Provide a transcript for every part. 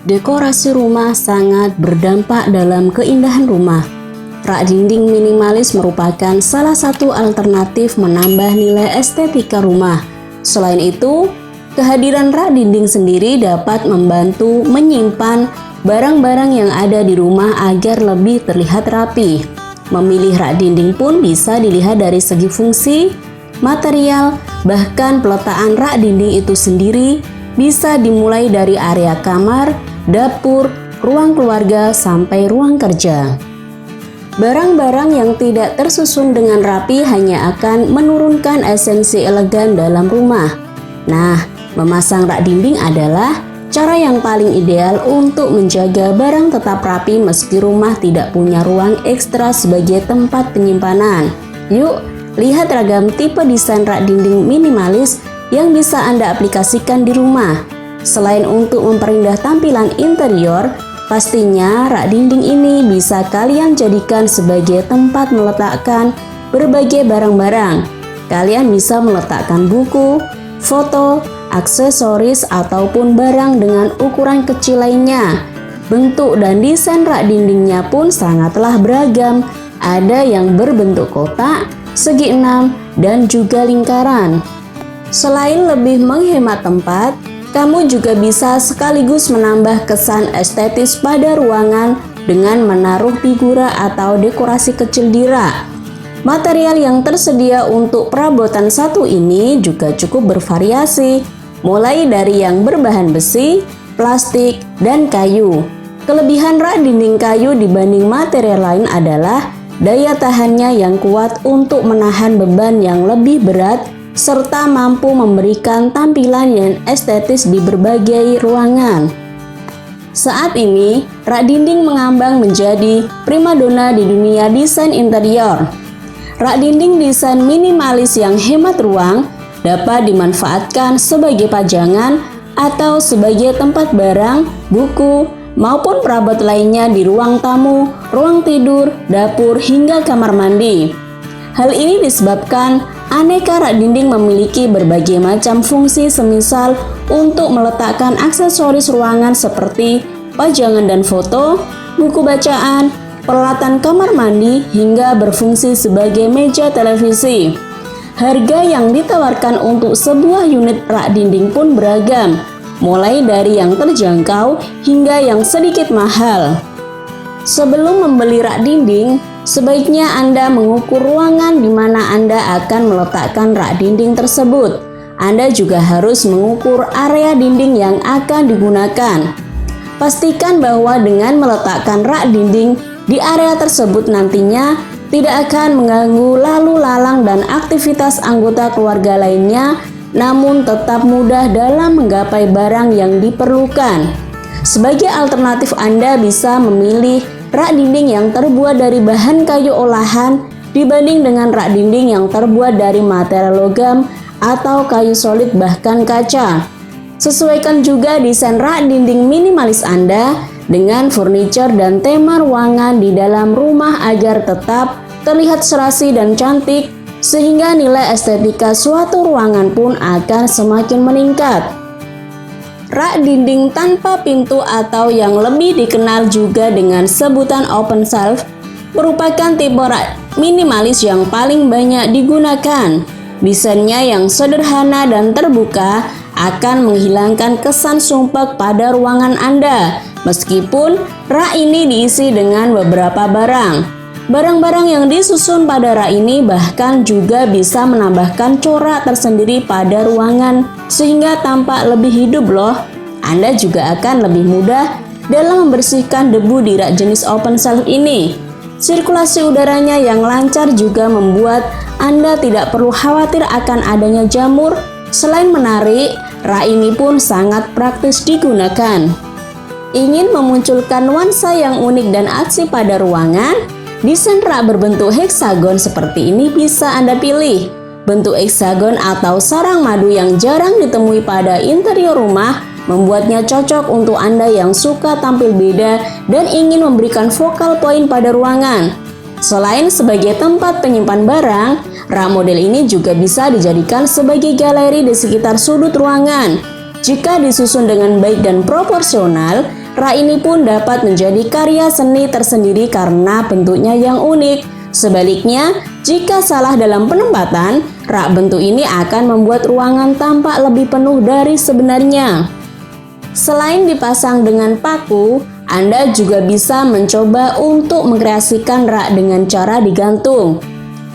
Dekorasi rumah sangat berdampak dalam keindahan rumah. Rak dinding minimalis merupakan salah satu alternatif menambah nilai estetika rumah. Selain itu, kehadiran rak dinding sendiri dapat membantu menyimpan barang-barang yang ada di rumah agar lebih terlihat rapi. Memilih rak dinding pun bisa dilihat dari segi fungsi, material, bahkan peletakan rak dinding itu sendiri bisa dimulai dari area kamar, dapur, ruang keluarga, sampai ruang kerja. Barang-barang yang tidak tersusun dengan rapi hanya akan menurunkan esensi elegan dalam rumah. Nah, memasang rak dinding adalah cara yang paling ideal untuk menjaga barang tetap rapi meski rumah tidak punya ruang ekstra sebagai tempat penyimpanan. Yuk, lihat ragam tipe desain rak dinding minimalis yang bisa Anda aplikasikan di rumah. Selain untuk memperindah tampilan interior, pastinya rak dinding ini bisa kalian jadikan sebagai tempat meletakkan berbagai barang-barang. Kalian bisa meletakkan buku, foto, aksesoris, ataupun barang dengan ukuran kecil lainnya. Bentuk dan desain rak dindingnya pun sangatlah beragam. Ada yang berbentuk kotak, segi enam, dan juga lingkaran. Selain lebih menghemat tempat, kamu juga bisa sekaligus menambah kesan estetis pada ruangan dengan menaruh figura atau dekorasi kecil di rak. Material yang tersedia untuk perabotan satu ini juga cukup bervariasi, mulai dari yang berbahan besi, plastik, dan kayu. Kelebihan rak dinding kayu dibanding material lain adalah daya tahannya yang kuat untuk menahan beban yang lebih berat serta mampu memberikan tampilan yang estetis di berbagai ruangan. Saat ini, rak dinding mengambang menjadi primadona di dunia desain interior. Rak dinding desain minimalis yang hemat ruang dapat dimanfaatkan sebagai pajangan atau sebagai tempat barang, buku, maupun perabot lainnya di ruang tamu, ruang tidur, dapur, hingga kamar mandi. Hal ini disebabkan aneka rak dinding memiliki berbagai macam fungsi, semisal untuk meletakkan aksesoris ruangan seperti pajangan dan foto, buku bacaan, peralatan kamar mandi, hingga berfungsi sebagai meja televisi. Harga yang ditawarkan untuk sebuah unit rak dinding pun beragam, mulai dari yang terjangkau hingga yang sedikit mahal. Sebelum membeli rak dinding, sebaiknya Anda mengukur ruangan di mana Anda akan meletakkan rak dinding tersebut. Anda juga harus mengukur area dinding yang akan digunakan. Pastikan bahwa dengan meletakkan rak dinding di area tersebut nantinya tidak akan mengganggu lalu lalang dan aktivitas anggota keluarga lainnya, namun tetap mudah dalam menggapai barang yang diperlukan. Sebagai alternatif, Anda bisa memilih rak dinding yang terbuat dari bahan kayu olahan dibanding dengan rak dinding yang terbuat dari material logam atau kayu solid bahkan kaca. Sesuaikan juga desain rak dinding minimalis Anda dengan furniture dan tema ruangan di dalam rumah agar tetap terlihat serasi dan cantik, sehingga nilai estetika suatu ruangan pun akan semakin meningkat. Rak dinding tanpa pintu atau yang lebih dikenal juga dengan sebutan open shelf merupakan tipe rak minimalis yang paling banyak digunakan. Desainnya yang sederhana dan terbuka akan menghilangkan kesan sumpek pada ruangan Anda, meskipun rak ini diisi dengan beberapa barang. Barang-barang yang disusun pada rak ini bahkan juga bisa menambahkan corak tersendiri pada ruangan sehingga tampak lebih hidup loh. Anda juga akan lebih mudah dalam membersihkan debu di rak jenis open shelf ini. Sirkulasi udaranya yang lancar juga membuat Anda tidak perlu khawatir akan adanya jamur. Selain menarik, rak ini pun sangat praktis digunakan. Ingin memunculkan nuansa yang unik dan asri pada ruangan? Desain rak berbentuk heksagon seperti ini bisa Anda pilih. Bentuk heksagon atau sarang madu yang jarang ditemui pada interior rumah membuatnya cocok untuk Anda yang suka tampil beda dan ingin memberikan focal point pada ruangan. Selain sebagai tempat penyimpan barang, rak model ini juga bisa dijadikan sebagai galeri di sekitar sudut ruangan. Jika disusun dengan baik dan proporsional, rak ini pun dapat menjadi karya seni tersendiri karena bentuknya yang unik. Sebaliknya, jika salah dalam penempatan, rak bentuk ini akan membuat ruangan tampak lebih penuh dari sebenarnya. Selain dipasang dengan paku, Anda juga bisa mencoba untuk mengkreasikan rak dengan cara digantung.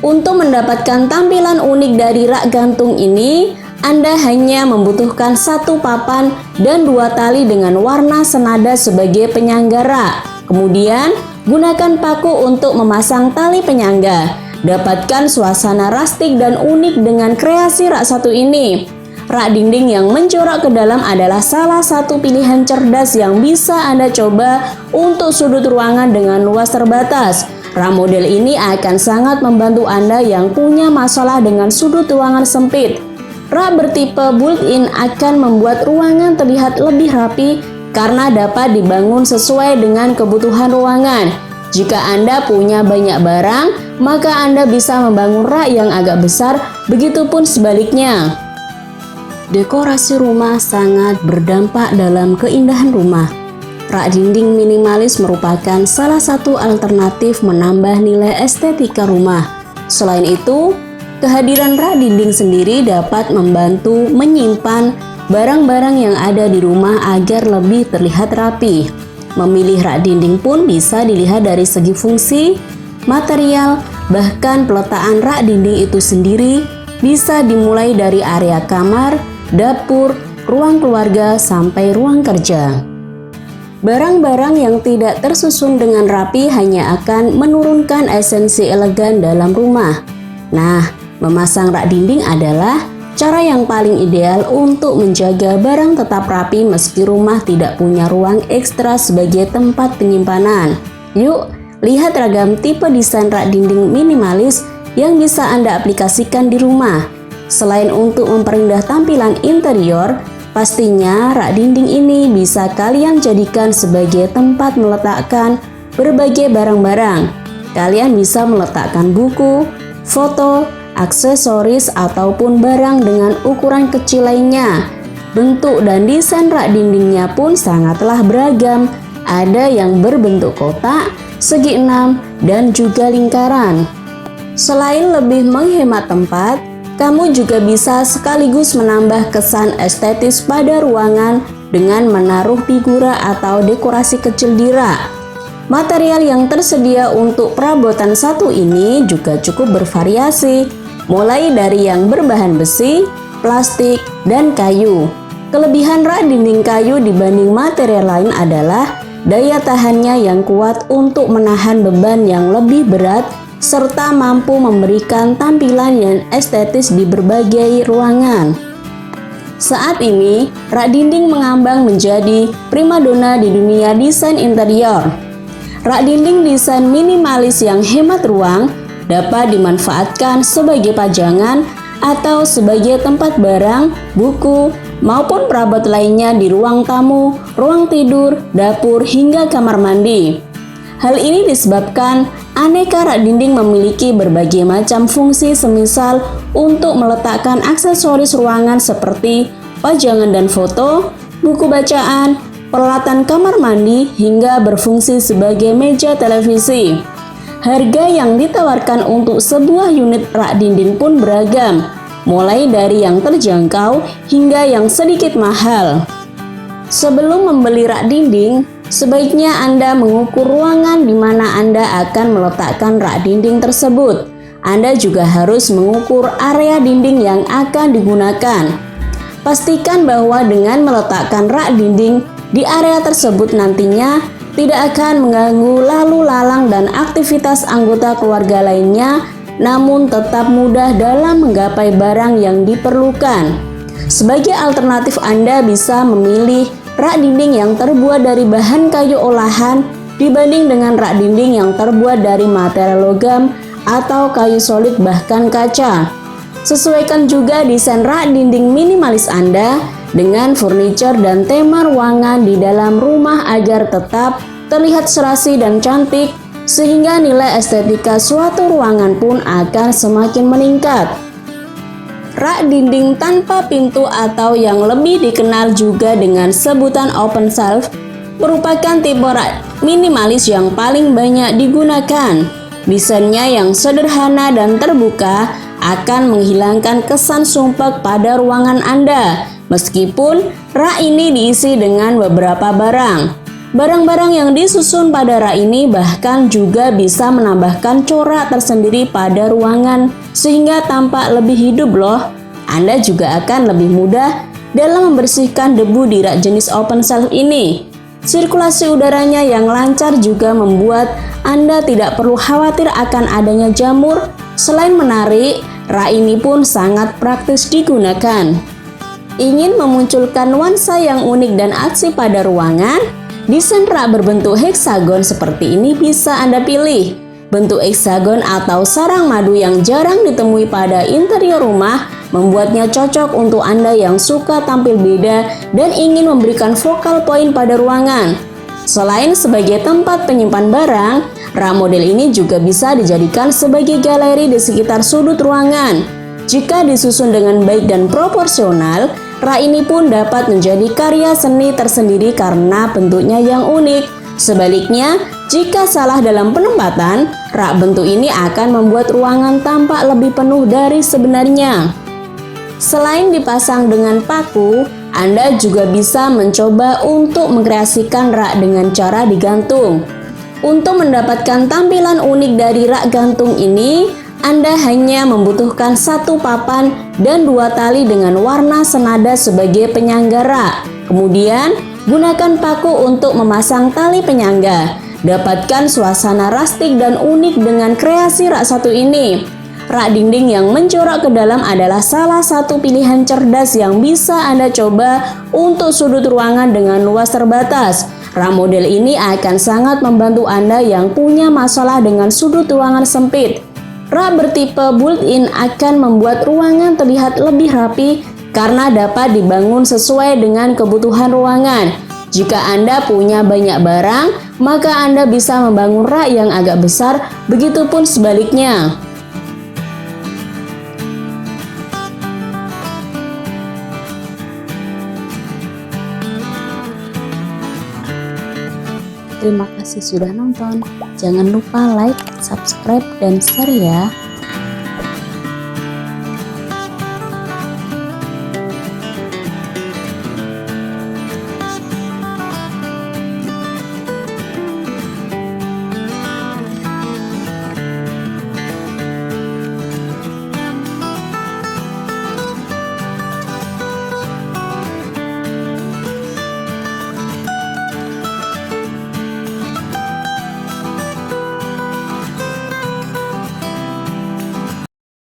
Untuk mendapatkan tampilan unik dari rak gantung ini, Anda hanya membutuhkan satu papan dan 2 tali dengan warna senada sebagai penyangga rak. Kemudian, gunakan paku untuk memasang tali penyangga. Dapatkan suasana rustik dan unik dengan kreasi rak satu ini. Rak dinding yang mencorak ke dalam adalah salah satu pilihan cerdas yang bisa Anda coba untuk sudut ruangan dengan luas terbatas. Rak model ini akan sangat membantu Anda yang punya masalah dengan sudut ruangan sempit. Rak bertipe built-in akan membuat ruangan terlihat lebih rapi karena dapat dibangun sesuai dengan kebutuhan ruangan. Jika Anda punya banyak barang, maka Anda bisa membangun rak yang agak besar, begitupun sebaliknya. Dekorasi rumah sangat berdampak dalam keindahan rumah. Rak dinding minimalis merupakan salah satu alternatif menambah nilai estetika rumah. Selain itu, kehadiran rak dinding sendiri dapat membantu menyimpan barang-barang yang ada di rumah agar lebih terlihat rapi. Memilih rak dinding pun bisa dilihat dari segi fungsi, material, bahkan peletakan rak dinding itu sendiri bisa dimulai dari area kamar, dapur, ruang keluarga, sampai ruang kerja. Barang-barang yang tidak tersusun dengan rapi hanya akan menurunkan esensi elegan dalam rumah. Nah, memasang rak dinding adalah cara yang paling ideal untuk menjaga barang tetap rapi meski rumah tidak punya ruang ekstra sebagai tempat penyimpanan. Yuk, lihat ragam tipe desain rak dinding minimalis yang bisa Anda aplikasikan di rumah. Selain untuk memperindah tampilan interior, pastinya rak dinding ini bisa kalian jadikan sebagai tempat meletakkan berbagai barang-barang. Kalian bisa meletakkan buku, foto, aksesoris, ataupun barang dengan ukuran kecil lainnya. Bentuk dan desain rak dindingnya pun sangatlah beragam. Ada yang berbentuk kotak, segi enam, dan juga lingkaran. Selain lebih menghemat tempat, kamu juga bisa sekaligus menambah kesan estetis pada ruangan dengan menaruh figura atau dekorasi kecil di rak. Material yang tersedia untuk perabotan satu ini juga cukup bervariasi, mulai dari yang berbahan besi, plastik, dan kayu. Kelebihan rak dinding kayu dibanding material lain adalah daya tahannya yang kuat untuk menahan beban yang lebih berat serta mampu memberikan tampilan yang estetis di berbagai ruangan. Saat ini, rak dinding mengambang menjadi primadona di dunia desain interior. Rak dinding desain minimalis yang hemat ruang dapat dimanfaatkan sebagai pajangan atau sebagai tempat barang, buku, maupun perabot lainnya di ruang tamu, ruang tidur, dapur, hingga kamar mandi. Hal ini disebabkan aneka rak dinding memiliki berbagai macam fungsi, semisal untuk meletakkan aksesoris ruangan seperti pajangan dan foto, buku bacaan, peralatan kamar mandi, hingga berfungsi sebagai meja televisi. Harga yang ditawarkan untuk sebuah unit rak dinding pun beragam, mulai dari yang terjangkau hingga yang sedikit mahal. Sebelum membeli rak dinding, sebaiknya Anda mengukur ruangan di mana Anda akan meletakkan rak dinding tersebut. Anda juga harus mengukur area dinding yang akan digunakan. Pastikan bahwa dengan meletakkan rak dinding di area tersebut nantinya tidak akan mengganggu lalu lalang dan aktivitas anggota keluarga lainnya, namun tetap mudah dalam menggapai barang yang diperlukan. Sebagai alternatif, Anda bisa memilih rak dinding yang terbuat dari bahan kayu olahan dibanding dengan rak dinding yang terbuat dari material logam atau kayu solid bahkan kaca. Sesuaikan juga desain rak dinding minimalis Anda dengan furniture dan tema ruangan di dalam rumah agar tetap terlihat serasi dan cantik, sehingga nilai estetika suatu ruangan pun akan semakin meningkat. Rak dinding tanpa pintu atau yang lebih dikenal juga dengan sebutan open shelf merupakan tipe rak minimalis yang paling banyak digunakan. Desainnya yang sederhana dan terbuka akan menghilangkan kesan sumpek pada ruangan Anda, meskipun rak ini diisi dengan beberapa barang. Barang-barang yang disusun pada rak ini bahkan juga bisa menambahkan corak tersendiri pada ruangan sehingga tampak lebih hidup loh. Anda juga akan lebih mudah dalam membersihkan debu di rak jenis open shelf ini. Sirkulasi udaranya yang lancar juga membuat Anda tidak perlu khawatir akan adanya jamur. Selain menarik, rak ini pun sangat praktis digunakan. Ingin memunculkan nuansa yang unik dan asri pada ruangan? Desain rak berbentuk heksagon seperti ini bisa Anda pilih. Bentuk heksagon atau sarang madu yang jarang ditemui pada interior rumah membuatnya cocok untuk Anda yang suka tampil beda dan ingin memberikan focal point pada ruangan. Selain sebagai tempat penyimpan barang, rak model ini juga bisa dijadikan sebagai galeri di sekitar sudut ruangan. Jika disusun dengan baik dan proporsional, rak ini pun dapat menjadi karya seni tersendiri karena bentuknya yang unik. Sebaliknya, jika salah dalam penempatan, rak bentuk ini akan membuat ruangan tampak lebih penuh dari sebenarnya. Selain dipasang dengan paku, Anda juga bisa mencoba untuk mengkreasikan rak dengan cara digantung. Untuk mendapatkan tampilan unik dari rak gantung ini, Anda hanya membutuhkan satu papan dan dua tali dengan warna senada sebagai penyangga rak. Kemudian, gunakan paku untuk memasang tali penyangga. Dapatkan suasana rustik dan unik dengan kreasi rak satu ini. Rak dinding yang mencorak ke dalam adalah salah satu pilihan cerdas yang bisa Anda coba untuk sudut ruangan dengan luas terbatas. Rak model ini akan sangat membantu Anda yang punya masalah dengan sudut ruangan sempit. Rak bertipe built-in akan membuat ruangan terlihat lebih rapi karena dapat dibangun sesuai dengan kebutuhan ruangan. Jika Anda punya banyak barang, maka Anda bisa membangun rak yang agak besar, begitupun sebaliknya. Terima kasih sudah nonton. Jangan lupa like, subscribe, dan share ya.